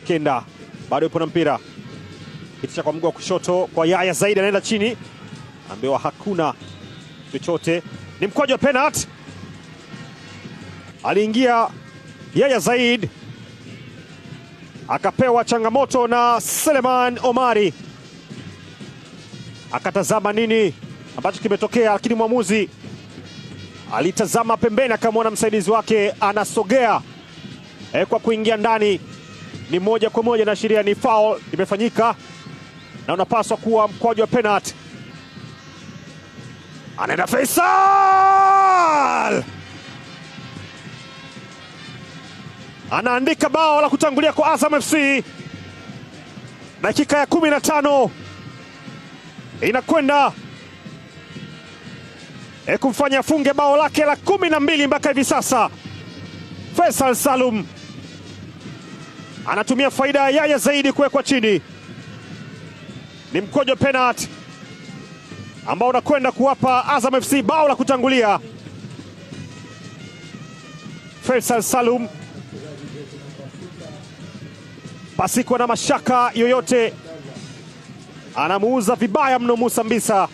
Kenda bado yupo na mpira, kitisha kwa mguu wa kushoto kwa Yahya Zaid, anaenda chini, ambiwa hakuna chochote, ni mkwaju wa penalty. Aliingia Yahya Zaid akapewa changamoto na Selemani Omari, akatazama nini ambacho kimetokea, lakini mwamuzi alitazama pembeni, akamwona msaidizi wake anasogea kwa kuingia ndani. Ni moja kwa moja na sheria ni foul imefanyika na unapaswa kuwa mkwaju wa penalty. Anaenda Faisal, anaandika bao la kutangulia kwa Azam FC. Dakika ya 15 inakwenda kumfanya afunge bao lake la 12 mpaka hivi sasa. Faisal Salum anatumia faida ya Yahya Zaid kuwekwa chini. Ni mkwaju wa penalty ambao unakwenda kuwapa Azam FC bao la kutangulia. Faisal Salum pasiko na mashaka yoyote, anamuuza vibaya mno Musa Mbisa.